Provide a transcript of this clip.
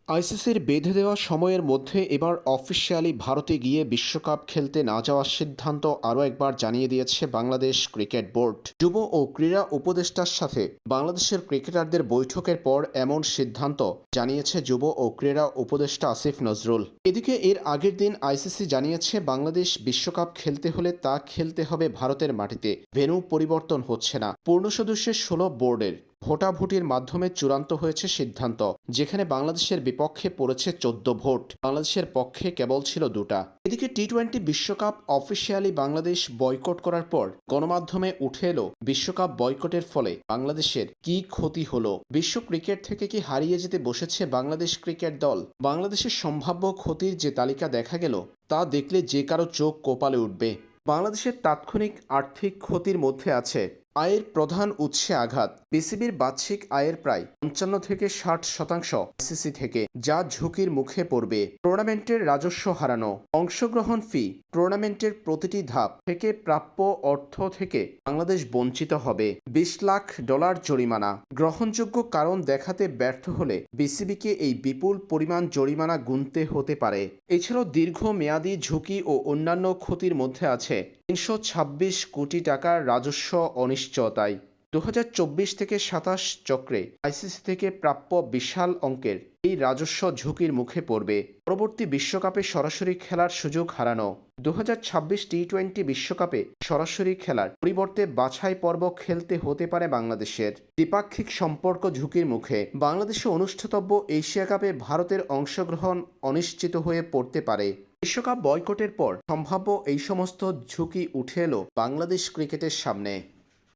আইসিসির বেঁধে দেওয়া সময়ের মধ্যে এবার অফিসিয়ালি ভারতে গিয়ে বিশ্বকাপ খেলতে না যাওয়ার সিদ্ধান্ত আরও একবার জানিয়ে দিয়েছে বাংলাদেশ ক্রিকেট বোর্ড। যুব ও ক্রীড়া উপদেষ্টার সাথে বাংলাদেশের ক্রিকেটারদের বৈঠকের পর এমন সিদ্ধান্ত জানিয়েছে যুব ও ক্রীড়া উপদেষ্টা আসিফ নজরুল। এদিকে এর আগের দিন আইসিসি জানিয়েছে বাংলাদেশ বিশ্বকাপ খেলতে হলে তা খেলতে হবে ভারতের মাটিতে, ভেন্যু পরিবর্তন হচ্ছে না। পূর্ণ সদস্যের ১৬ বোর্ডের ভোটাভুটির মাধ্যমে চূড়ান্ত হয়েছে সিদ্ধান্ত, যেখানে বাংলাদেশের বিপক্ষে পড়েছে ১৪ ভোট, বাংলাদেশের পক্ষে কেবল ছিল ২টা। এদিকে টি-২০ বিশ্বকাপ অফিসিয়ালি বাংলাদেশ বয়কট করার পর গণমাধ্যমে উঠে এলো বিশ্বকাপ বয়কটের ফলে বাংলাদেশের কি ক্ষতি হলো। বিশ্ব ক্রিকেট থেকে কি হারিয়ে যেতে বসেছে বাংলাদেশ ক্রিকেট দল? বাংলাদেশের সম্ভাব্য ক্ষতির যে তালিকা দেখা গেল তা দেখলে যে কারো চোখ কপালে উঠবে। বাংলাদেশের তাৎক্ষণিক আর্থিক ক্ষতির মধ্যে আছে আয়ের প্রধান উৎসে আঘাত। বিসিবির বার্ষিক আয়ের প্রায় ৫৫ থেকে ৬০% আইসিসি থেকে, যা ঝুঁকির মুখে পড়বে। টুর্নামেন্টের রাজস্ব হারানো, অংশগ্রহণ ফি, টুর্নামেন্টের প্রতিটি ধাপ থেকে প্রাপ্য অর্থ থেকে বাংলাদেশ বঞ্চিত হবে। $২০ লাখ জরিমানা, গ্রহণযোগ্য কারণ দেখাতে ব্যর্থ হলে বিসিবিকে এই বিপুল পরিমাণ জরিমানা গুনতে হতে পারে। এছাড়াও দীর্ঘমেয়াদী ঝুঁকি ও অন্যান্য ক্ষতির মধ্যে আছে ৩২৬ কোটি টাকার রাজস্ব অনিশ্চয়তায়। ২০২৪ থেকে ২৭ চক্রে আইসিসি থেকে প্রাপ্য বিশাল অঙ্কের এই রাজস্ব ঝুঁকির মুখে পড়বে। পরবর্তী বিশ্বকাপে সরাসরি খেলার সুযোগ হারানো, ২০২৬ টি-২০ বিশ্বকাপে সরাসরি খেলার পরিবর্তে বাছাই পর্ব খেলতে হতে পারে বাংলাদেশের। দ্বিপাক্ষিক সম্পর্ক ঝুঁকির মুখে, বাংলাদেশে অনুষ্ঠিতব্য এশিয়া কাপে ভারতের অংশগ্রহণ অনিশ্চিত হয়ে পড়তে পারে। বিশ্বকাপ বয়কটের পর সম্ভাব্য এই সমস্ত ঝুঁকি উঠে এলো বাংলাদেশ ক্রিকেটের সামনে।